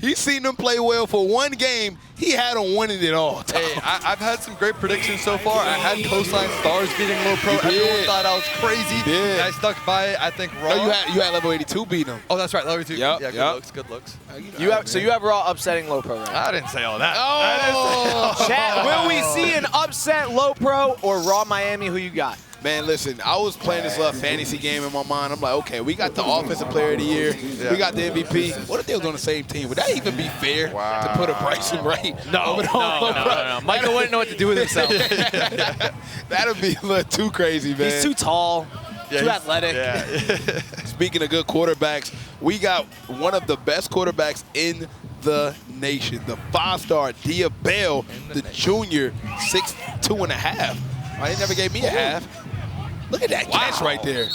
He's seen them play well for one game. He had them winning it all. Hey, I've had some great predictions so far. I had Coastline Stars beating Low Pro. Everyone thought I was crazy. Yeah. I stuck by it. I think Raw. No, you had level 82 beating them. Oh, that's right, level 2. Yep, Yeah, yep. good looks. So you have Raw upsetting Low Pro right now. I didn't say all that. Oh! Chat, will we see an upset Low Pro or Raw Miami? Who you got? Man, listen, I was playing this little fantasy game in my mind. I'm like, okay, we got the Offensive Player of the Year. Yeah. We got the MVP. What if they was on the same team? Would that even be fair to put a Bryson Wright? No. Michael wouldn't know what to do with himself. That would be a little too crazy, man. He's too tall, too athletic. Yeah. Speaking of good quarterbacks, we got one of the best quarterbacks in the nation, the 5-star Dia Bell, the junior, 6'2½". They never gave me a half. Look at that catch right there.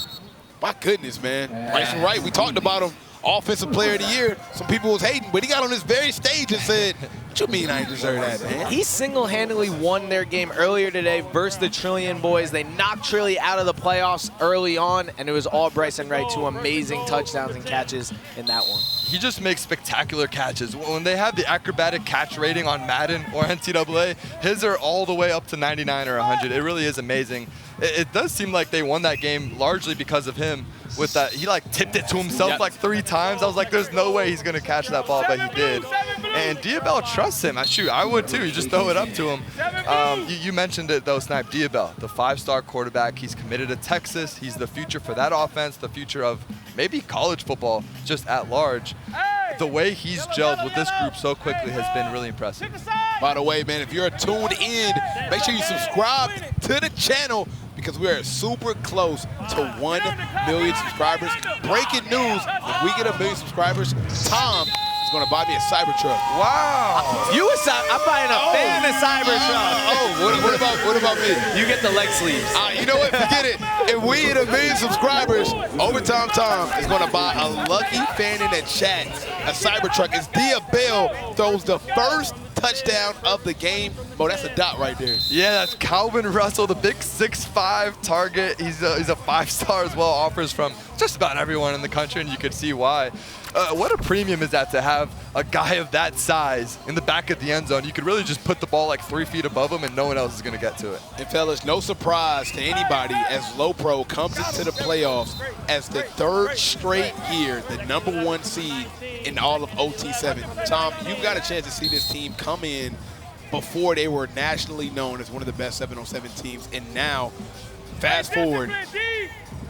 My goodness, man. Bryson Wright, we talked about him, Offensive Player of the Year. Some people was hating, but he got on this very stage and said, what you mean I ain't deserve that, man? He single-handedly won their game earlier today versus the Trillion boys. They knocked Trilly out of the playoffs early on, and it was all Bryson Wright. 2 amazing touchdowns and catches in that one. He just makes spectacular catches. When they have the acrobatic catch rating on Madden or NCAA, his are all the way up to 99 or 100. It really is amazing. It does seem like they won that game largely because of him. With that, he like tipped it to himself like 3 times. I was like, there's no way he's gonna catch that ball, but he did. And Diabell trusts him. Shoot, I would too. You just throw it up to him. You mentioned it though, Snipe. Diabell, the 5-star quarterback. He's committed to Texas. He's the future for that offense, the future of maybe college football just at large. The way he's gelled with this group so quickly has been really impressive. By the way, man, if you're tuned in, make sure you subscribe to the channel because we are super close to 1 million subscribers. Breaking news, if we get 1 million subscribers, Tom is going to buy me a Cybertruck. Wow. I'm buying a fan of Cybertruck. What about me? You get the leg sleeves. You know what? Forget it. If we hit 1 million subscribers, Overtime Tom is going to buy a lucky fan in the chat a Cybertruck. As Dia Bell throws the first touchdown of the game. Bo, that's a dot right there. Yeah, that's Calvin Russell, the big 6'5" target. He's a 5-star as well, offers from just about everyone in the country, and you could see why. What a premium is that to have a guy of that size in the back of the end zone. You could really just put the ball like 3 feet above him and no one else is going to get to it. And fellas, no surprise to anybody as Low Pro comes into the playoffs as the 3rd straight year, the #1 seed in all of OT7. Tom, you got a chance to see this team come in before they were nationally known as one of the best 7-on-7 teams. And now, fast forward,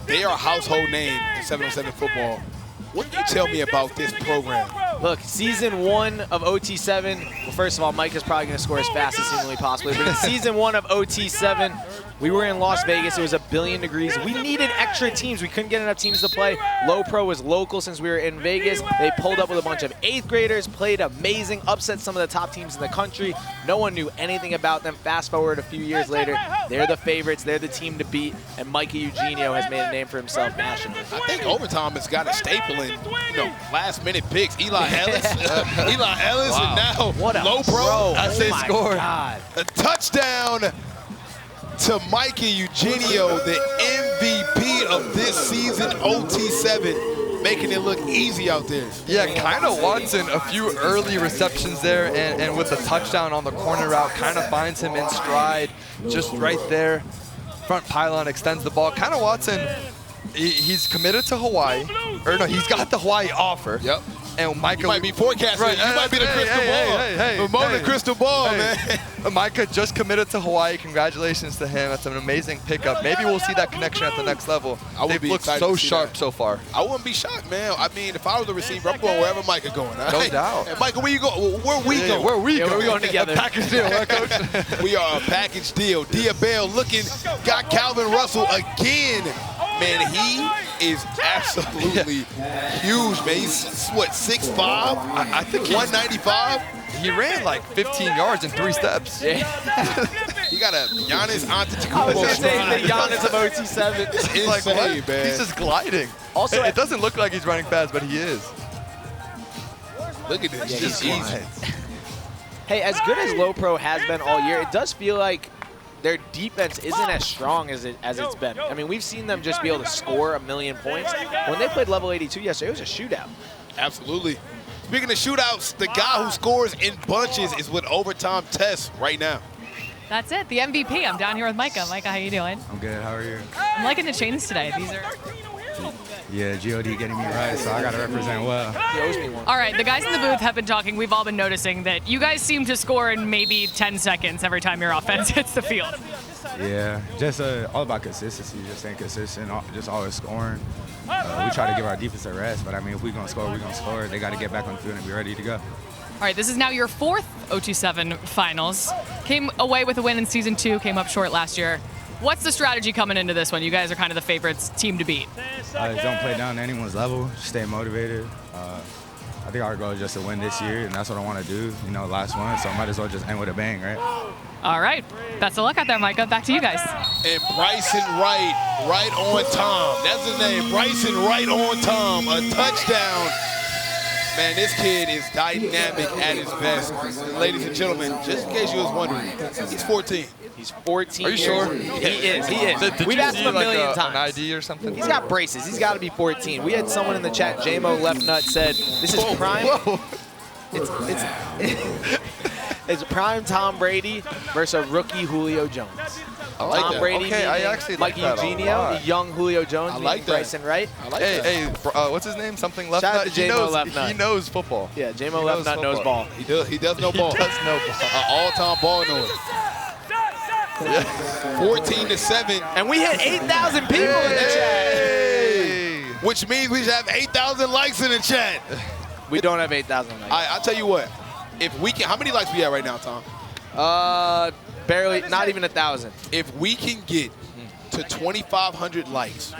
they are a household name in 7-on-7 football. What can you tell me about this program? Look, season 1 of OT7, well, first of all, Mike is probably going to score as fast as humanly possible. But in season 1 of OT7, we were in Las Vegas. It was 1,000,000,000 degrees. We needed extra teams. We couldn't get enough teams to play. Low Pro was local since we were in Vegas. They pulled up with a bunch of 8th graders, played amazing, upset some of the top teams in the country. No one knew anything about them. Fast forward a few years later, they're the favorites. They're the team to beat. And Mikey Eugenio has made a name for himself nationally. I think Overtime has got a staple in, last-minute picks. Eli Ellis, and now What a Low Pro. throw. They my scored God. a touchdown to Mikey Eugenio, the MVP of this season, OT7, making it look easy out there. Yeah, kind of Watson, a few early receptions there, and with the touchdown on the corner route, kind of finds him in stride, just right there. Front pylon extends the ball. Kind of Watson, he's committed to Hawaii, or no, he's got the Hawaii offer. Yep. And Micah, You might be forecasting. Right, You might be the crystal ball. Hey, Ramona crystal ball, man. Micah just committed to Hawaii. Congratulations to him. That's an amazing pickup. Maybe we'll see that connection at the next level. They've looked so sharp so far. I wouldn't be shocked, man. I mean, if I was the receiver, I'm going wherever Micah going. No doubt. And Micah, where you going? Where we going? Where we Yeah, going? we're going together. A package deal, right, Coach? We are a package deal. Dia Bell got Calvin Russell again. Man, he is absolutely huge, man. He's, what, 6'5"? I think 195? He ran like 15 yards in 3 steps. Yeah. He got a Giannis I was Antetokounmpo going to say stride. the Giannis of OT7. It's Like, insane, what? man. He's just gliding. Also, it doesn't look like he's running fast, but he is. Look at this. Yeah, Just he's easy. Hey, as good as Low Pro has been all year, it does feel like their defense isn't as strong as it's been. I mean, we've seen them just be able to score 1,000,000 points. When they played level 82 yesterday, it was a shootout. Absolutely. Speaking of shootouts, the guy who scores in bunches is with Overtime Test right now. That's it, the MVP. I'm down here with Micah. Micah, how you doing? I'm good. How are you? I'm liking the chains today. These are. Yeah, God getting me right, so I got to represent well. He owes me one. All right, the guys in the booth have been talking. We've all been noticing that you guys seem to score in maybe 10 seconds every time your offense hits the field. Yeah, just all about consistency, just staying consistent, just always scoring. We try to give our defense a rest, but I mean, if we're going to score, we're going to score. They got to get back on the field and be ready to go. All right, this is now your 4th OT7 finals. Came away with a win in season 2, came up short last year. What's the strategy coming into this one? You guys are kind of the favorites team to beat. Don't play down to anyone's level, just stay motivated. I think our goal is just to win this year, and that's what I want to do. You know, last one, so I might as well just end with a bang, right? All right, best of luck out there, Micah. Back to you guys. And Bryson Wright, right on Tom. That's his name, Bryson Wright on Tom. A touchdown. Man, this kid is dynamic at his best. Ladies and gentlemen, just in case you was wondering, he's 14. He's 14 Are you years sure? old. He is. Did We've you asked see him a million an times. ID or something? He's got braces. He's got to be 14. We had someone in the chat, JMO Left Nut, said this is prime. Whoa. It's prime Tom Brady versus a rookie Julio Jones. I like Tom that. Brady, Okay, I meaning actually like Mikey that a Eugenio, lot. the young Julio Jones, I meaning like that. Bryson Wright. I like that. Hey, what's his name? Something Left Shout out Nut? to J-Mo Left Nut. He knows football. Yeah, JMO He Left Nut knows football. ball. He does know ball. He does know ball. An all-time ball knower. 14-7. And we hit 8,000 people in the chat. Hey. Which means we should have 8,000 likes in the chat. We don't have 8,000 likes. I'll tell you what. If we can, how many likes we at right now, Tom? Barely, not even 1,000. If we can get to 2,500 likes,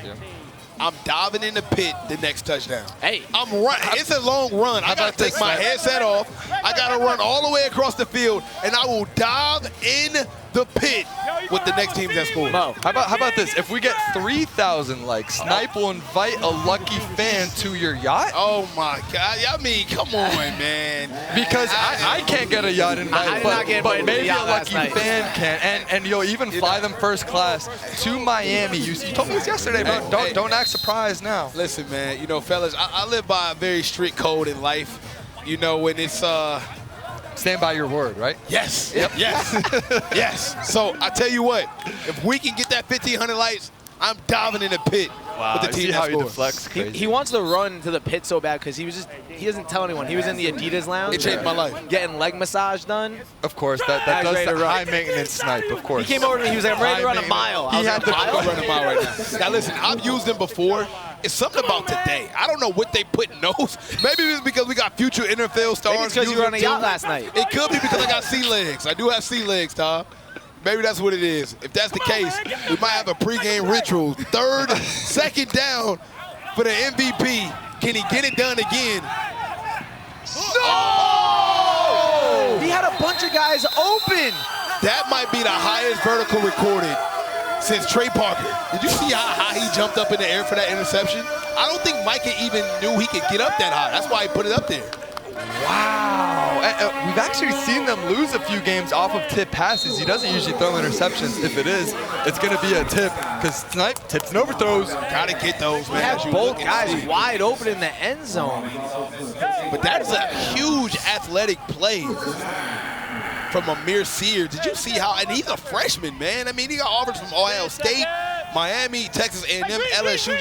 I'm diving in the pit the next touchdown. Hey. I'm running. It's a long run. I got to take my headset off. I got to run all the way across the field, and I will dive in the pit with the next team that scores. Mo. How about this? If we get 3,000 likes, Snipe will invite a lucky fan to your yacht. Oh, my God. I mean, come on, man. Because I can't get a yacht invite, I did not get but invited to the maybe a yacht last lucky night. fan can. And you'll even fly them first class to Miami. You told me this yesterday, bro. Hey, Don't act surprised now. Listen, man, you know, fellas, I live by a very strict code in life. You know, when it's Stand by your word, right? yes, yes, yes. So I tell you what, if we can get that 1,500 likes, I'm diving in the pit Wow, with the I team see how that he scores. deflects. Crazy. He wants to run to the pit so bad because he doesn't tell anyone. He was in the Adidas lounge. It changed my life. Getting leg massage done. Of course, that Guys does ready to the run. high maintenance Snipe. Of course. He came over to me. He was like, I'm ready to run a mile. I was like, I'm gonna run a mile right now. Now listen, I've used them before. It's something about today. I don't know what they put in those. Maybe it's because we got future NFL stars. Maybe it's because you were on a yacht last night. It could be because I got sea legs. I do have sea legs, Tom. Maybe that's what it is. If that's the case, we might have a pregame ritual. Second down for the MVP. Can he get it done again? Oh! He had a bunch of guys open. That might be the highest vertical recorded since Trey Parker. Did you see how high he jumped up in the air for that interception? I don't think Micah even knew he could get up that high. That's why he put it up there. Wow. We've actually seen them lose a few games off of tip passes. He doesn't usually throw interceptions. If it is, it's going to be a tip because Snipe tips and overthrows. Gotta get those, He man. had as you both look and guys see. wide open in the end zone. But that is a huge athletic play from Amir Sear. Did you see how? And he's a freshman, man. I mean, he got offers from Ohio State, Miami, Texas A&M, LSU,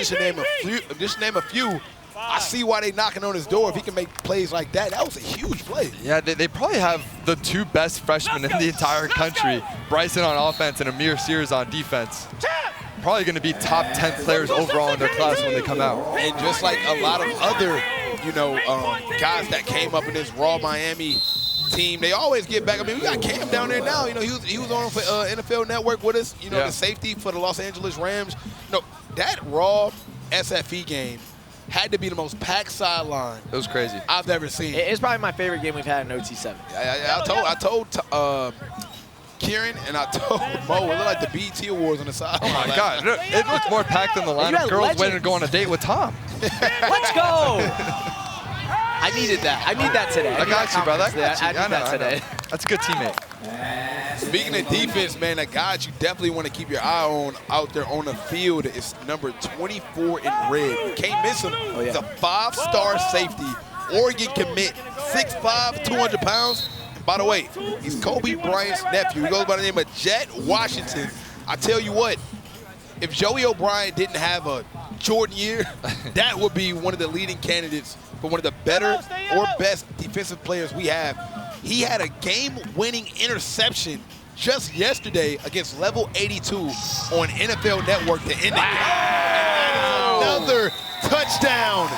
just to name a few. I see why they knocking on his door. If he can make plays like that, that was a huge play. Yeah, they probably have the two best freshmen in the entire country. Bryson on offense and Amir Sears on defense. Probably going to be top 10 players overall in their class when they come out. And just like a lot of other, guys that came up in this Raw Miami team, they always get back. I mean, we got Cam down there now. You know, he was on for NFL Network with us. The safety for the Los Angeles Rams. That Raw SFE game had to be the most packed sideline It was crazy. I've ever seen. It's probably my favorite game we've had in OT7. I told Kieran and I told Mo, it looked like the BET Awards on the side. Oh my God, it looked more packed than the line had of girls waiting to legends. go on a date with Tom. Let's go! I needed that. I need that today. I got you, brother. I I got you. need that today. That's a good teammate. Speaking of defense, man, a guy you definitely want to keep your eye on out there on the field is number 24 in red. You can't miss him. He's a 5-star safety Oregon commit, 6'5", 200 pounds. And by the way, he's Kobe Bryant's nephew. He goes by the name of Jet Washington. I tell you what, if Joey O'Brien didn't have a Jordan year, that would be one of the leading candidates for one of the better or best defensive players we have. He had a game-winning interception just yesterday against Level 82 on NFL Network to end the game. Another touchdown.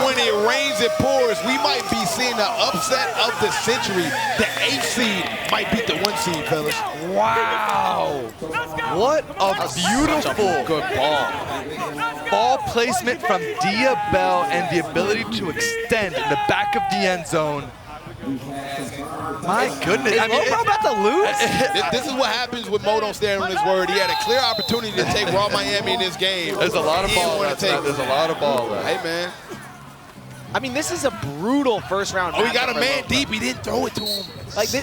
When it rains, it pours. We might be seeing the upset of the century. The 8th seed might beat the 1 seed, fellas. Wow. What a beautiful Good ball. ball placement from Dia Bell and the ability to extend in the back of the end zone. My goodness. I mean, Lopro about to lose? This is what happens when Mo don't stand on his word. He had a clear opportunity to take Raw Miami in this game. there's a lot of He didn't ball wanna left. take it. There's a lot of ball left. Hey, man. I mean, this is a brutal first round. Oh, he got a matchup for man Lopro. deep. He didn't throw it to him. Like the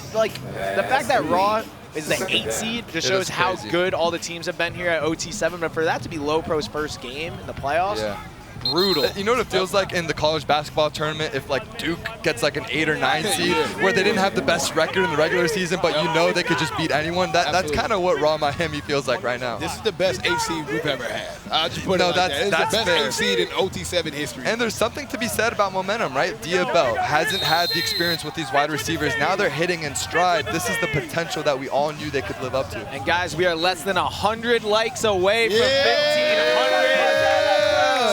fact that Raw is the 8th seed just It shows is how crazy. good all the teams have been here at OT7. But for that to be Lopro's first game in the playoffs, Yeah. brutal. You know what it feels like in the college basketball tournament if like Duke gets like an 8 or 9 seed where they didn't have the best record in the regular season, but you know they could just beat anyone? That's Absolutely. kind of what Raw Miami feels like right now. This is the best 8 seed we've ever had. I'll just put it No, like that's- that. It's that's the best fair. 8 seed in OT7 history. And there's something to be said about momentum, right? Dia Bell hasn't had the experience with these wide receivers. Now they're hitting in stride. This is the potential that we all knew they could live up to. And guys, we are less than 100 likes away from Yeah! 1,500.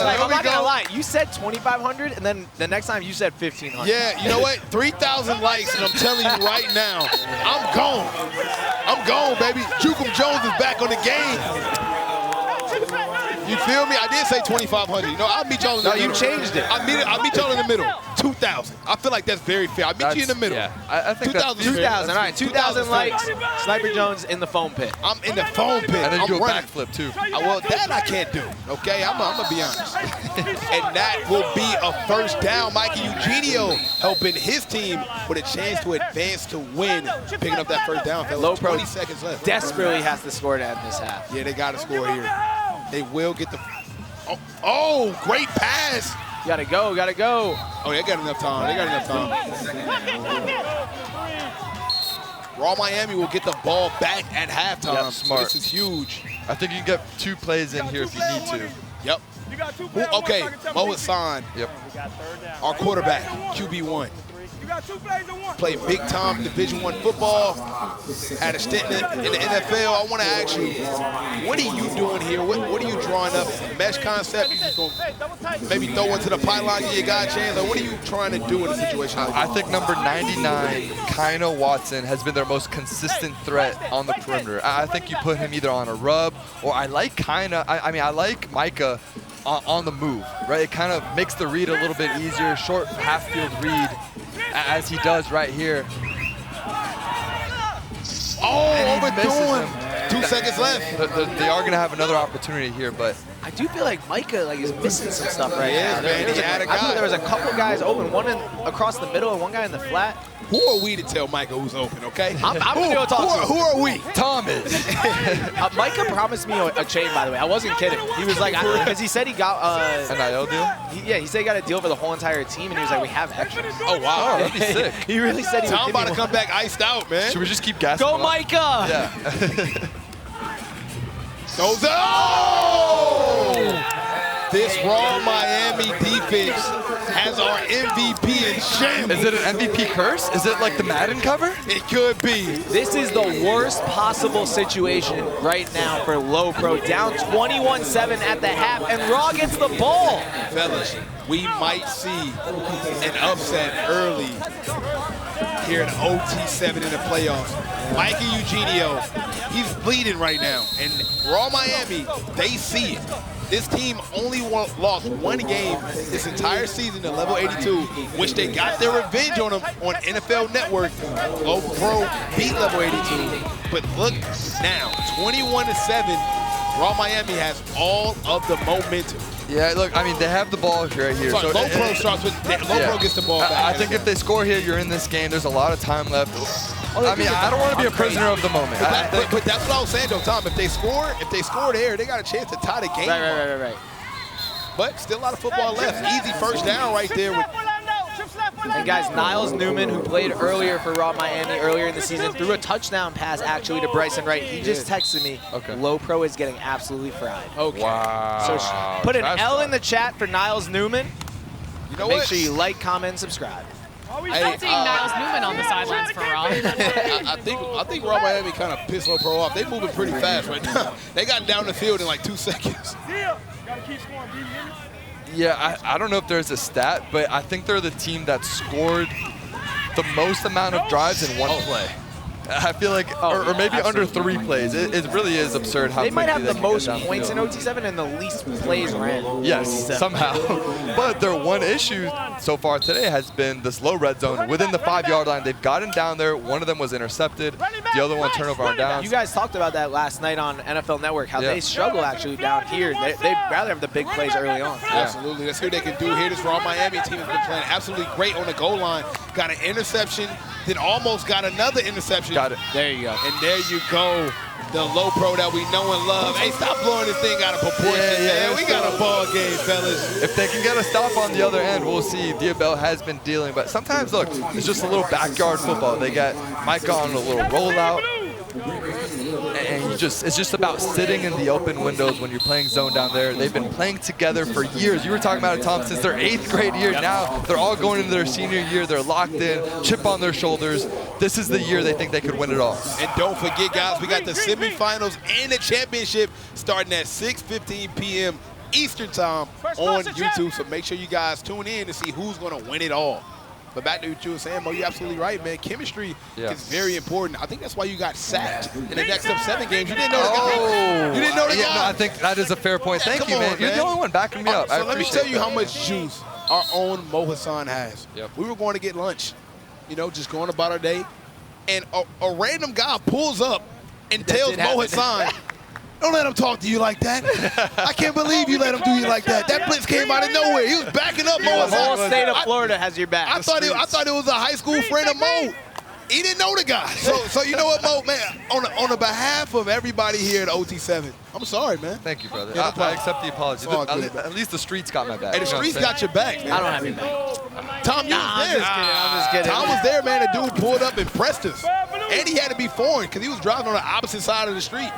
Like, Here I'm we not gonna go. lie, you said 2,500, and then the next time you said 1,500. Yeah, you know what? 3,000 likes, and I'm telling you right now, I'm gone. I'm gone, baby. Jukum Jones is back on the game. You feel me? I did say 2,500. You know, I'll meet y'all in the No, middle. you changed it. I'll meet y'all in the middle. 2,000. I feel like that's very fair. I'll meet you in the middle. Yeah, I think that's 2,000 is fair. 2,000, all right, 2,000 likes. fair. Sniper Jones in the foam pit. I'm in the phone pit. And then I'm you do a running. backflip too. Well, that I can't do, okay? I'm gonna be honest. And that will be a first down. Mikey Eugenio helping his team with a chance to advance to win, picking up that first down, fellas. Low pro 20 seconds left. Desperately has to score to end this half. Yeah, they gotta score here. They will get the. Oh, great pass. Gotta go, gotta go. Oh, they got enough time. They got enough time. Raw Miami will get the ball back at halftime. Yep, So smart. this is huge. I think you can get 2 plays in here if you need to. Yep. Okay, Mo Hassan, Yep. our quarterback, QB1. Played big-time Division I football, had a stint in the NFL. I want to ask you, what are you doing here? What are you drawing up? Mesh concept? You just gonna maybe throw one to the pylon, give your guy a chance? Or what are you trying to do in a situation like I this? think number 99, Kino Watson, has been their most consistent threat on the perimeter. I think you put him either on a rub, or I like Kino. I mean, I like Micah on the move, right? It kind of makes the read a little bit easier, short half-field read, as he does right here. Oh, And he misses overthrew him. 2 seconds left. They are going to have another opportunity here, but I do feel like Micah is missing some stuff right He now. is, man. He had a I thought guy. there was a couple guys open, one across the middle and one guy in the flat. Who are we to tell Micah who's open, okay? I'm gonna go talk to him. Who are we? Thomas. Micah promised me a chain, by the way. I wasn't kidding. He was like, because he said he got, NIL deal? he said he got a deal for the whole entire team, and he was like, we have extras. Oh, wow. that'd be sick. He really said he Tom would about to give me come back iced out, man. Should we just keep gassing Go, him up? Micah! Yeah. Goes oh! This Raw Miami defense has our MVP in shambles. Is it an MVP curse? Is it like the Madden cover? It could be. This is the worst possible situation right now for Low Pro. Down 21-7 at the half, and Raw gets the ball. Fellas, we might see an upset early here in OT7 in the playoffs. Mikey Eugenio, he's bleeding right now. And Raw Miami, they see it. This team only lost one game this entire season at level 82, which they got their revenge on them on NFL Network. Low Pro beat level 82. But look now, 21-7, Raw Miami has all of the momentum. Yeah, look, I mean, they have the ball right here. Sorry, Low Pro starts with, Low Pro gets the ball back. I think if they score here, you're in this game. There's a lot of time left. I mean, I don't want to be a prisoner of the moment. But that's what I was saying, though, Tom. If they score there, they got a chance to tie the game. Right. But still a lot of football left. Easy first down right there with And guys, Niles Newman, who played earlier for Raw Miami earlier in the season, threw a touchdown pass actually to Bryson Wright. He just texted me, Low Pro is getting absolutely fried. Okay. Wow. So put an L in the chat for Niles Newman. You know Make what? sure you like, comment, and subscribe. I'm not seeing Niles Newman on the sidelines for Raw. I think Raw Miami kind of pissed Low Pro off. They moving pretty fast right now. They got down the field in like 2 seconds. Yeah, I don't know if there's a stat, but I think they're the team that scored the most amount of drives in one play. I feel like, or maybe under 3 plays. It really is absurd how They might have quickly the can get most down the points in field. OT7 and the least plays ran. Yes, somehow. But their one issue so far today has been this low red zone within the 5-yard line. They've gotten down there. One of them was intercepted. The other one turnover on downs. You guys talked about that last night on NFL Network, how they struggle actually down here. They'd rather have the big plays early on. Absolutely. Let's see what they can do here. This Raw Miami team has been playing absolutely great on the goal line. Got an interception, then almost got another interception. Got it. There you go. And there you go. The Low Pro that we know and love. Hey, stop blowing this thing out of proportion. Yeah, man. We got a ball game, fellas. If they can get a stop on the other end, we'll see. Diabel has been dealing, but sometimes, look, it's just a little backyard football. They got Micah on a little rollout, and it's just about sitting in the open windows when you're playing zone down there. They've been playing together for years. You were talking about it, Tom, since their 8th grade year. Now they're all going into their senior year. They're locked in, chip on their shoulders. This is the year they think they could win it all. And don't forget, guys, we got the semifinals and the championship starting at 6:15 p.m. Eastern time on YouTube. So make sure you guys tune in to see who's going to win it all. But back to what you were saying, Mo, you're absolutely right, man. Chemistry is very important. I think that's why you got sacked in the next 7 games. You didn't know the guy. You didn't know the guy. No, I think that is a fair point. Thank Come you, on, man. You're the only one backing me up. So I let me appreciate tell you that. how much juice our own Mo Hassan has. We were going to get lunch, just going about our day, and a random guy pulls up and tells Mo Hassan, don't let him talk to you like that. I can't believe you let him do you like that. That blitz came out of nowhere. He was backing up Mo The Hassan. whole state of Florida has your back. I thought it was a high school friend of Mo. He didn't know the guy. So you know what, Mo, man, on the behalf of everybody here at OT7, I'm sorry, man. Thank you, brother. Yeah, no I problem. accept the apology. It's all good. At least the streets got my back. Hey, the You know what I'm streets saying? got your back, man. I don't have your back. Tom, you was there. I'm just kidding. Tom was there, man. The dude pulled up and pressed us. And he had to be foreign because he was driving on the opposite side of the street.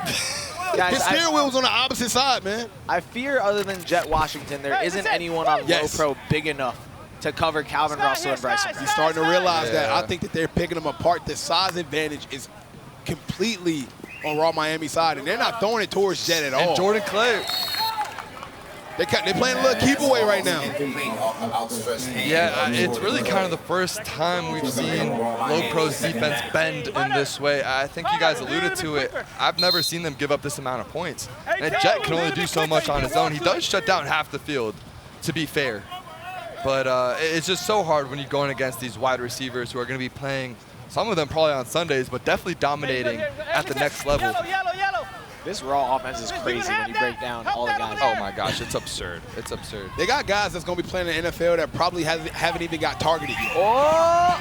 Guys, His steering wheel was on the opposite side, man. I fear other than Jet Washington, there isn't anyone on Low Pro big enough to cover Calvin Russell and Bryson. He's starting to realize that. I think that they're picking them apart. The size advantage is completely on Raw Miami side, and they're not throwing it towards Jet at all. And Jordan Clay. They're playing a little keep away right now. Yeah, it's really kind of the first time we've seen Low Pro's defense bend in this way. I think you guys alluded to it. I've never seen them give up this amount of points. And Jet can only do so much on his own. He does shut down half the field, to be fair. But it's just so hard when you're going against these wide receivers who are going to be playing, some of them probably on Sundays, but definitely dominating at the next level. This Raw offense is crazy when you break down all the guys. Oh my gosh, it's absurd. It's absurd. They got guys that's going to be playing in the NFL that probably haven't even got targeted yet. Oh!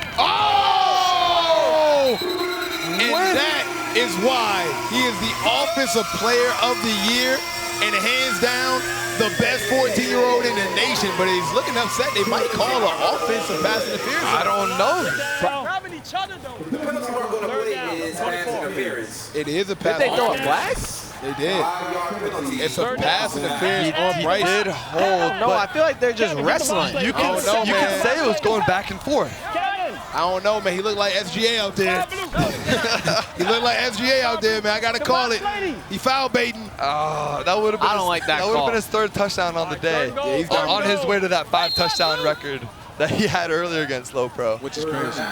And that is why he is the Offensive Player of the Year and hands down the best 14-year-old in the nation. But he's looking upset. They might call an offensive pass interference. I don't know. It is a pass. Did they throw a flag? They did. It's a pass interference on Bryce. He did hold, No, I but feel like they're just wrestling. you can say it was going back and forth. I don't know, man. He looked like SGA out there. He looked like SGA out there, man. I got to call it. He foul baiting. That would have been. I don't like that That would have call. been his 3rd touchdown on the day. Yeah, he's got on his way to that 5-touchdown record that he had earlier against Low Pro. Which is crazy.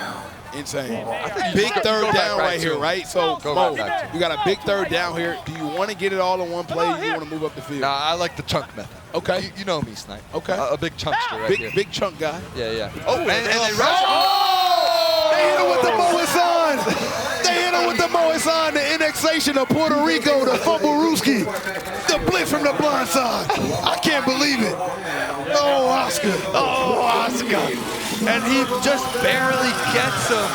Insane. think Big go third back down right right here, to him. right? So, Go Mo, back to you got a big third down here. Do you want to get it all in one play or do you want to move up the field? Nah, I like the chunk method. Okay. You know me, Snipe. Okay. A big chunkster right here. Big chunk guy. Yeah, yeah. Oh, and they rush. Oh! They hit him with the Mo Hassan. They hit him with the Mo Hassan, the annexation of Puerto Rico, the Fumblerooski, the blitz from the blind side. I can't believe it. Oh, Oscar. Oh, Oscar. And he just barely gets him.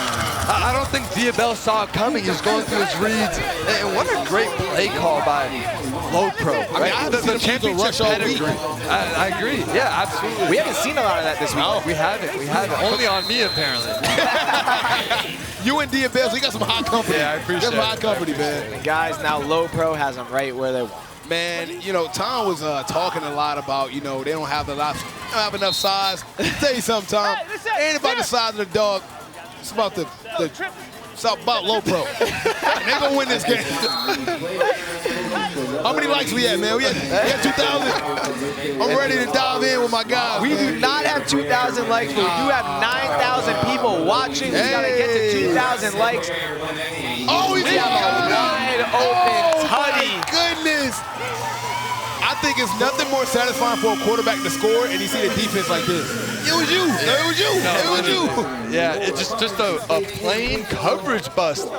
I don't think Diabel saw it coming. He was going through his reads. And what a great play call by Low Pro. Right? I haven't seen him use a rush all week. I agree. Yeah, absolutely. We haven't seen a lot of that this week. No, we haven't. We haven't. Only on me, apparently. You and Diabel, we got some hot company. Yeah, I appreciate Got some hot company, man. Guys, now Low Pro has them right where they want. Man, you know, Tom was talking a lot about, you know, they don't have enough size. Tell you something, Tom. It ain't about the size of the dog. It's about it's about Low Pro. They gonna win this game. How many likes we had, man? We had 2,000. I'm ready to dive in with my guys. We do not have 2,000 likes, but we do have 9,000 people watching. We gotta get to 2,000 likes. Oh, he's We have a wide open Tutty. My goodness. I think it's nothing more satisfying for a quarterback to score and you see the defense like this. It was you. No, it was you. It was you. Yeah, it's just a plain coverage bust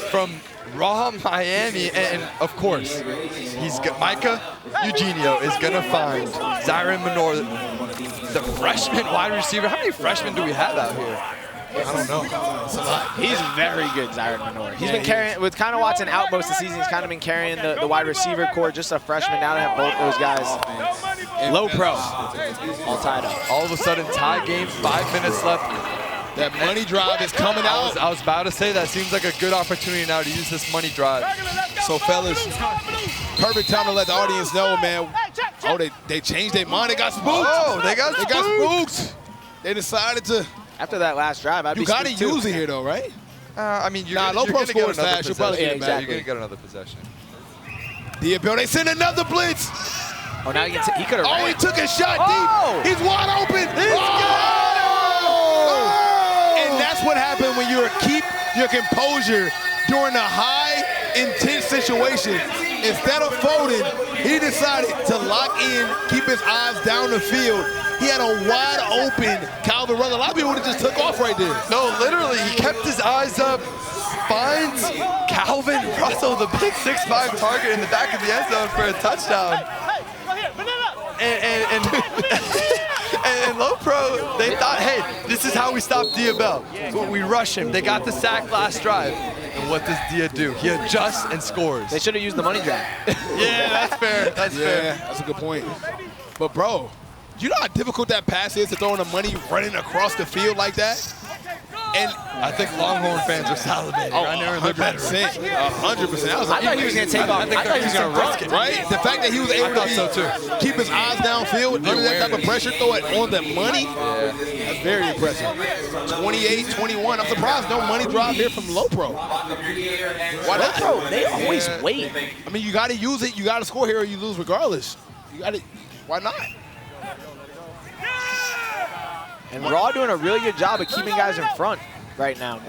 from Raw Miami, and of course, Micah Eugenio is gonna find Zyron Minor, the freshman wide receiver. How many freshmen do we have out here? I don't know. It's a lot. He's very good, Zyron Minor. He's been carrying, with Connor Watson out most of the season, he's kind of been carrying the wide receiver core, just a freshman. Now to have both those guys. Low Pro, all tied up. All of a sudden, tie game, 5 minutes left. That money drive is coming out. I was about to say that seems like a good opportunity now to use this money drive. So, fellas, perfect time to let the audience know, man. Oh, they changed their mind. They got spooked. Oh, they got spooked. They decided to. After that last drive, I'd be You got to spooked too. use it here, though, right? I mean, you're Low Pro gonna get scores another fast. You'll probably possession. get it back. You're gonna get another possession. Diabel, they send another blitz. Oh, now he could have. Oh, he took a shot Oh! deep. He's wide open. And that's what happened when you keep your composure during a high, intense situation. Instead of folding, he decided to lock in, keep his eyes down the field. He had a wide open Calvin Russell. A lot of people would have just took off right there. No, literally, he kept his eyes up, finds Calvin Russell, the big 6'5" target in the back of the end zone for a touchdown. And Low Pro, they thought, hey, this is how we stop Diabel. We rush him. They got the sack last drive. And what does Dia do? He adjusts and scores. They should have used the money drive. Yeah, that's fair. That's fair. That's a good point. But, bro, you know how difficult that pass is to throw in the money running across the field like that? And I think Longhorn fans are salivating. Oh, I never looked better. 100%. 100%. I thought he was going to take off. I thought he was going to run. Right? The fact that he was able to keep his eyes downfield under that type of pressure, throw it on the money, that's very impressive. 28-21. I'm surprised no money drive here from Low Pro. Why not? Bro, they always wait. I mean, you got to use it. You got to score here or you lose regardless. You got to. Why not? And Raw doing a really good job of keeping guys in front right now.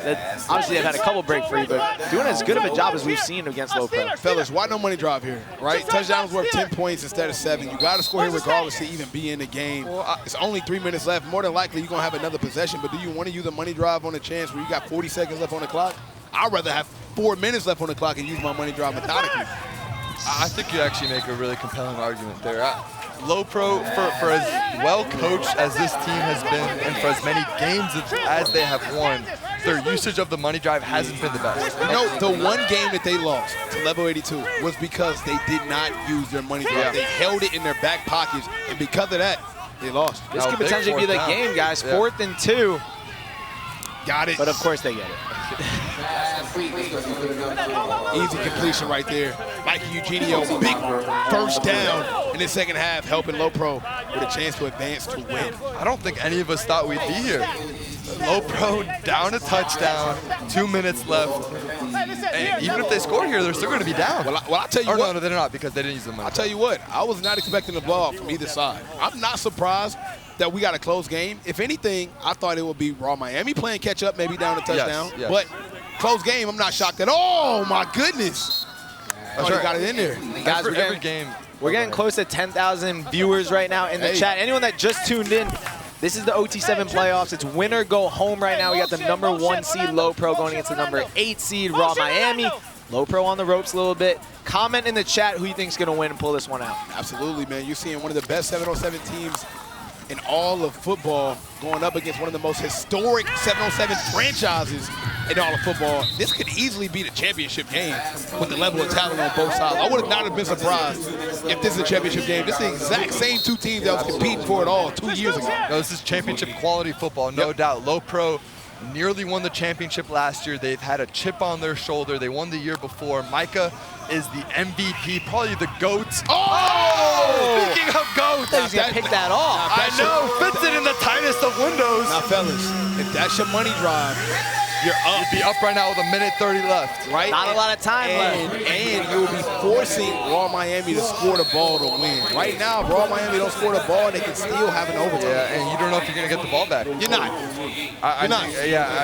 Obviously, they've had a couple break free, but doing as good of a job as we've seen against Low Pro. Fellas, why no money drive here, right? Touchdown's worth 10 points instead of 7. You got to score here regardless to even be in the game. It's only 3 minutes left. More than likely, you're going to have another possession, but do you want to use a money drive on a chance where you got 40 seconds left on the clock? I'd rather have 4 minutes left on the clock and use my money drive methodically. I think you actually make a really compelling argument there. Low Pro, for as well coached as this team has been and for as many games as they have won, their usage of the money drive hasn't been the best. You know, the one game that they lost to Level 82 was because they did not use their money drive. Yeah. They held it in their back pockets, and because of that, they lost. This Now, could big potentially be the fourth down. game, guys. Yeah. 4th and 2. Got it. But of course they get it. Easy completion right there. Mikey Eugenio, big first down in the second half, helping Low Pro with a chance to advance to win. I don't think any of us thought we'd be here. Low Pro down a touchdown, 2 minutes left. And even if they score here, they're still going to be down. Well, I'll tell you Or what. no, they're not because they didn't use the money. I'll tell you what. I was not expecting a blowout from either side. I'm not surprised that we got a close game. If anything, I thought it would be Raw Miami playing catch up, maybe down a touchdown. Yes. But close game, I'm not shocked at all. Oh, my goodness. That's They right. got it in there. Guys, Every, every game. We're getting close to 10,000 viewers right now in the Hey. chat. Anyone that just tuned in, this is the OT7 playoffs. It's win or go home right now. We got the number 1 seed Low Pro going against the number 8 seed Raw Miami. Low Pro on the ropes a little bit. Comment in the chat who you think's going to win and pull this one out. Absolutely, man. You're seeing one of the best 7-on-7 teams in all of football going up against one of the most historic 7-on-7 franchises in all of football. This could easily be the championship game with the level of talent on both sides. I would not have been surprised if this is a championship game. This is the exact same two teams that was competing for it all 2 years ago. No, this is championship quality football, no doubt. Low Pro nearly won the championship last year. They've had a chip on their shoulder. They won the year before. Micah is the MVP, probably the GOAT. Oh! Speaking of GOAT, He's going to pick that off. I know, fits it in the tightest of windows. Now, fellas, if that's your money drive, you're up. You'd be up right now with 1:30 left. Right? Not a lot of time left. And you'll be forcing Raw Miami to score the ball to win. Right now, if Raw Miami don't score the ball, they can still have an overtime. Yeah, and you don't know if you're going to get the ball back. You're not. I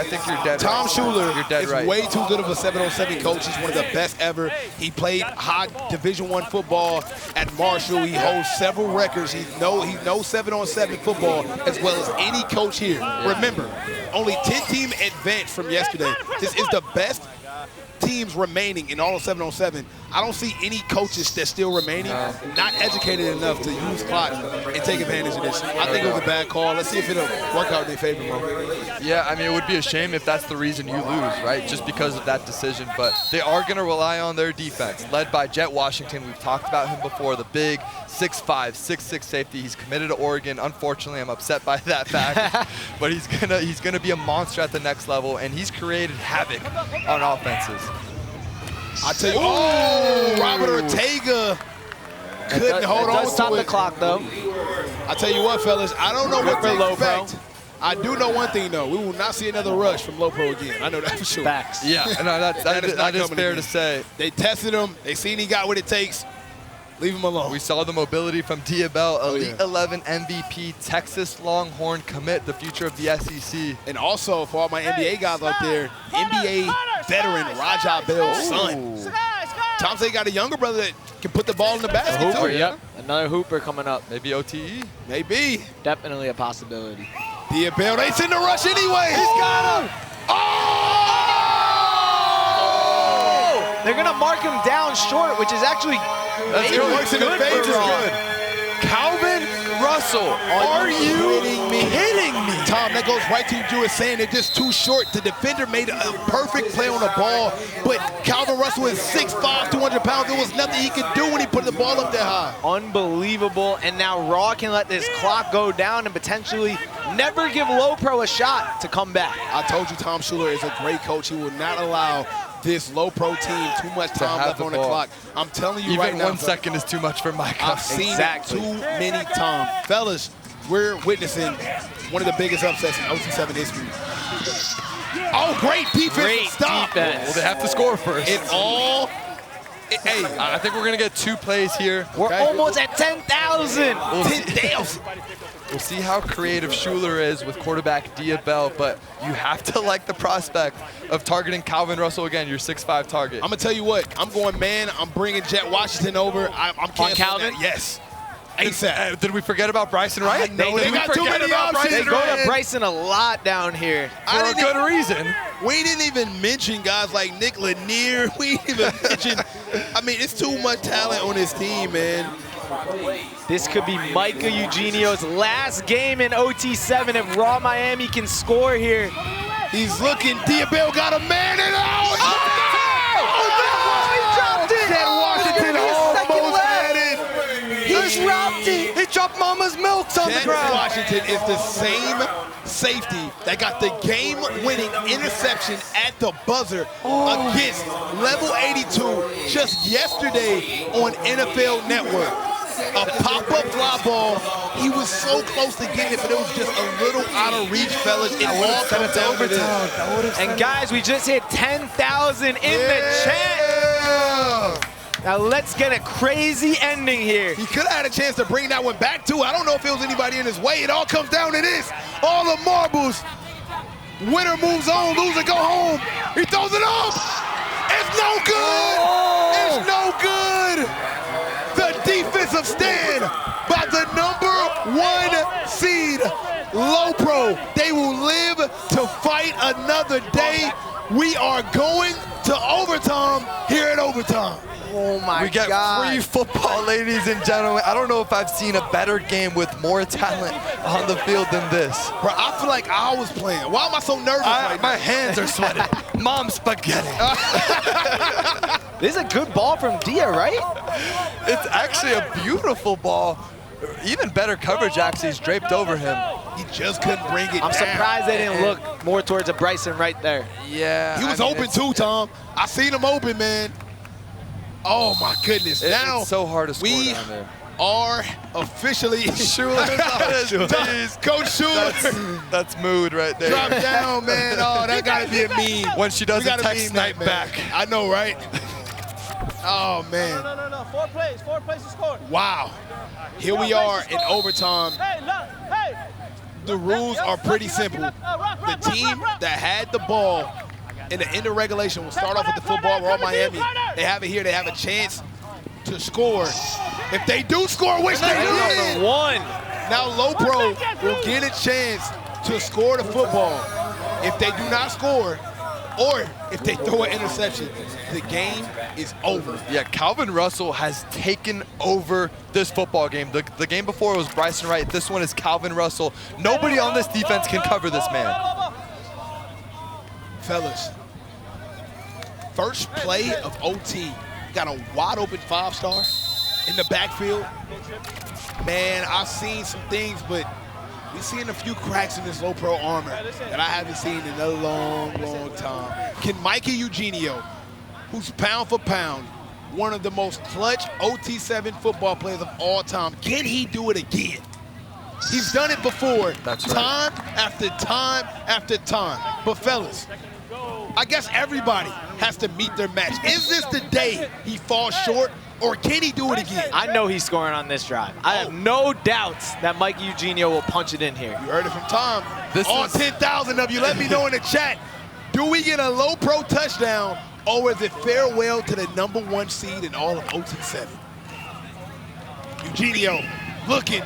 think you're dead Tom right. Schuler You're dead is right. way too good of a 7-on-7 coach. He's one of the best ever. He played high Division I football at Marshall. He holds several records. He knows 7-on-7 football as well as any coach here. Remember, only 10-team advance from yesterday. This is the best teams remaining in all of 7-on-7. I don't see any coaches that's still remaining not educated enough to use clock and take advantage of this. I think it was a bad call. Let's see if it'll work out in their favor, Mo. Yeah, I mean, it would be a shame if that's the reason you lose, right? Just because of that decision. But they are going to rely on their defense, led by Jet Washington. We've talked about him before, the big 6'5", 6'6" safety. He's committed to Oregon. Unfortunately, I'm upset by that fact. But he's gonna be a monster at the next level, and he's created havoc on offenses. I tell you, Robert Ortega couldn't hold on to stop the it. clock, though. I tell you what, fellas, I don't know what for to Low Pro. expect. I do know one thing, though. We will not see another rush from Low Pro again. I know that for sure. Facts. Yeah, no, that is coming fair again. to say. They tested him. They seen he got what it takes. Leave him alone. We saw the mobility from Diabel, Elite yeah. 11 MVP, Texas Longhorn commit, the future of the SEC. And also, for all my NBA guys out there, NBA veteran Raja Bell's son. Tom said he got a younger brother that can put the ball in the basket, Hooper, too. yep. Another Hooper coming up. Maybe OTE. Maybe. Definitely a possibility. Diabel, they send the rush anyway. He's got him. Oh! They're going to mark him down short, which is actually It works in the good for favor. Raw. Calvin Russell, are you kidding me? Tom, that goes right to what you were saying. They're just too short. The defender made a perfect play on the ball, but Calvin Russell is 6'5", 200 pounds. There was nothing he could do when he put the ball up that high. Unbelievable. And now Raw can let this clock go down and potentially never give Low Pro a shot to come back. I told you Tom Schuler is a great coach. He will not allow this Low Pro team too much time left on the clock. I'm telling you right now. Even 1 second is too much for Micah. I've seen it too many times. Fellas, we're witnessing one of the biggest upsets in OT7 history. Oh, great defense. Great Stop. defense. Well, they have to score first. Hey, I think we're going to get 2 plays here. We're almost at 10,000. 10,000. We'll see how creative Schuler is with quarterback Diabel, but you have to like the prospect of targeting Calvin Russell again, your 6'5" target. I'm going to tell you what. I'm going man. I'm bringing Jet Washington over. I'm canceling Calvin? that. Yes. ASAP. Did we forget about Bryson Wright? They got too many options. They go to Bryson a lot down here. For a good reason. We didn't even mention guys like Nick Lanier. We didn't even mention. I mean, it's too much talent on this team, man. This could be Micah Eugenio's last game in OT7 if Raw Miami can score here. He's looking. Diabel got a man and out. He dropped it. Jet Washington almost had it. He dropped it. He dropped Mama's milks on the Jet ground. Washington is the same safety that got the game-winning interception at the buzzer against Level 82 just yesterday on NFL Network. A pop-up fly ball. He was so close to getting it, but it was just a little out of reach, fellas. It all comes down to this. And guys, we just hit 10,000 in the chat. Now let's get a crazy ending here. He could have had a chance to bring that one back, too. I don't know if it was anybody in his way. It all comes down to this. All the marbles. Winner moves on, loser go home. He throws it up. It's no good. It's no good. The defensive stand by the #1 seed, Low Pro. They will live to fight another day. We are going to overtime here at Overtime. Oh my We get God. free football, ladies and gentlemen. I don't know if I've seen a better game with more talent on the field than this. Bro, I feel like I was playing. Why am I so nervous right My now? hands are sweating. Mom spaghetti. This is a good ball from Dia, right? It's actually a beautiful ball. Even better coverage, actually, is draped over him. He just couldn't bring it I'm down. surprised they didn't look more towards a Bryson right there. Yeah. He was I mean, open it's- too, Tom. I seen him open, man. Oh my goodness. Now It's so hard to score we down there. are officially Schuler's on his knees. Coach Schuler. That's mood right there. Drop down, man. Oh, that gotta be a meme. When she We doesn't gotta text meme Snipe that, man. back. I know, right? Oh man. No. 4 plays to score. Wow. Here we are in overtime. Hey, look, hey. The rules are pretty simple. The team that had the ball in the end of regulation will start off with the football. We're on Miami. They have it here. They have a chance to score. If they do score, which they did, Number one. now Low Pro will get a chance to score the football. If they do not score, or if they throw an interception, the game is over. Yeah, Calvin Russell has taken over this football game. The game before was Bryson Wright. This one is Calvin Russell. Nobody on this defense can cover this man. Fellas, first play of OT, got a wide open 5-star in the backfield. Man, I've seen some things, but we've seen a few cracks in this Low Pro armor that I haven't seen in a long, long time. Can Mikey Eugenio, who's pound for pound, one of the most clutch OT7 football players of all time, can he do it again? He's done it before. That's right. Time after time after time. But fellas, I guess everybody has to meet their match. Is this the day he falls short, or can he do it again? I know he's scoring on this drive. I have no doubts that Mike Eugenio will punch it in here. You heard it from Tom. This All is- 10,000 of you, let me know in the chat. Do we get a Low Pro touchdown, or is it farewell to the #1 seed in all of OT7? Eugenio looking.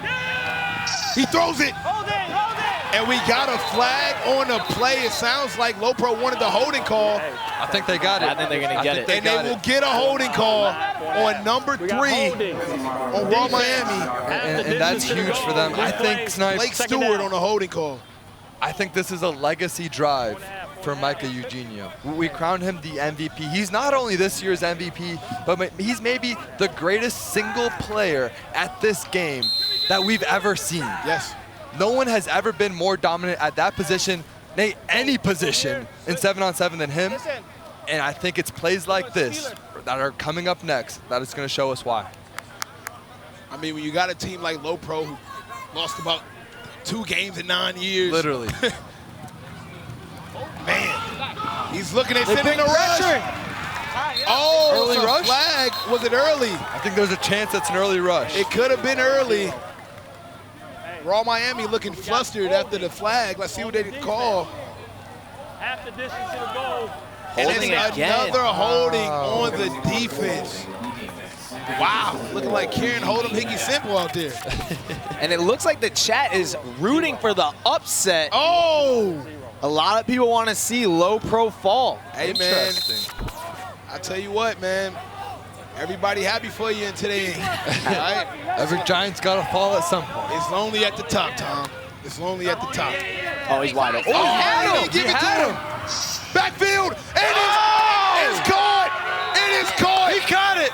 He throws it. Hold it. And we got a flag on the play. It sounds like Low Pro wanted the holding call. I think they got it. I think they're gonna get it. And they will get a holding call on number 3 on Raw Miami. And that's huge for them. I think Snipe. Blake Stewart on the holding call. I think this is a legacy drive for Micah Eugenio. We crowned him the MVP. He's not only this year's MVP, but he's maybe the greatest single player at this game that we've ever seen. Yes. No one has ever been more dominant at that position, any position in 7-on-7 than him. And I think it's plays like this that are coming up next that is going to show us why. I mean, when you got a team like Low Pro who lost about 2 games in 9 years. Literally. Man, he's looking at They're sending big a rush. pressure. Oh, Early it's a rush? flag. Was it early? I think there's a chance it's an early rush. It could have been early. Raw Miami looking flustered after the flag. Let's see what they call. Half the distance to the goal. And Holding it's again. another holding on the defense. Wow, looking like Karen Hold'em, Hickey Simple out there. And it looks like the chat is rooting for the upset. Oh! A lot of people want to see Low Pro fall. Hey, man, Interesting. I tell you what, man. Everybody happy for you in today, all right? Every Giant's got to fall at some point. It's lonely at the top, Tom. It's lonely at the top. Oh, he's wide open. Oh, Oh, he didn't give it to him. Backfield, and it's caught. It is caught. He caught it.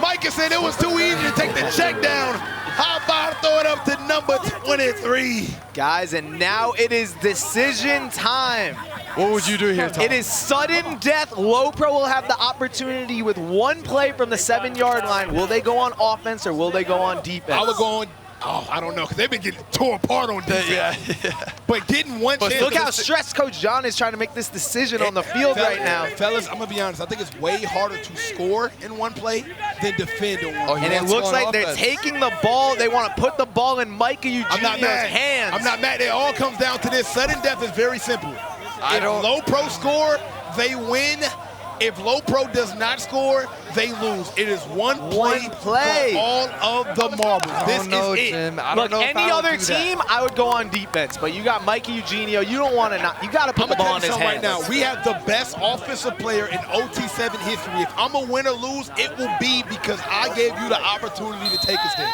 Micah said it was too easy to take the check down. How about throw it up to number 23? Guys, and now it is decision time. What would you do here, Tom? It is sudden death. Low Pro will have the opportunity with one play from the 7-yard line. Will they go on offense or will they go on defense? I would go on. Oh, I don't know, because they've been getting tore apart on defense. Yeah. But getting one chance. Look how stressed Coach John is trying to make this decision on the field right now. Fellas, I'm going to be honest. I think it's way harder to score in one play than defend in one Oh, play. And it wants looks on like they're offense. taking the ball. They want to put the ball in Micah I'm not Eugenio's mad. hands. I'm not mad. It all comes down to this. Sudden death is very simple. I If don't- Low Pro score, they win. If Low Pro does not score, they lose. It is one play play. for all of the marbles. This know, is it. Jim. I Look, don't know if any I would other do that. team, I would go on defense. But you got Mikey Eugenio. You don't want to not. You got to put I'm the gonna ball tell in you his something right hands. now. We have the best offensive player in OT7 history. If I'm a win or lose, it will be because I gave you the opportunity to take us there.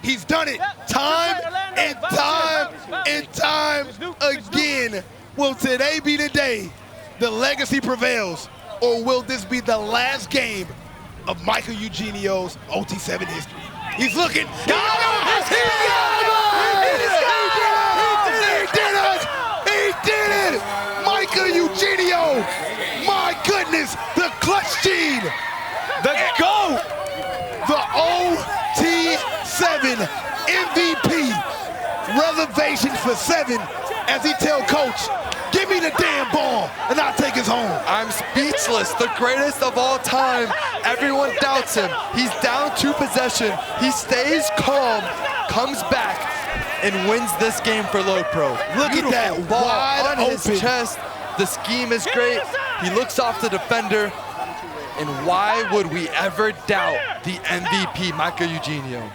He's done it time and time and time again. Will today be the day the legacy prevails, or will this be the last game of Michael Eugenio's OT7 history? He's looking. He did it! Michael Eugenio! My goodness, the clutch gene! The GOAT! The OT7 MVP! Reservations for 7 as he tell coach, give me the damn ball and I'll take us home. I'm speechless. The greatest of all time. Everyone doubts him. He's down 2 possession. He stays calm, comes back, and wins this game for Low Pro. Look at that, Ball wide on his open. chest. The scheme is great. He looks off the defender. And why would we ever doubt the MVP, Michael Eugenio?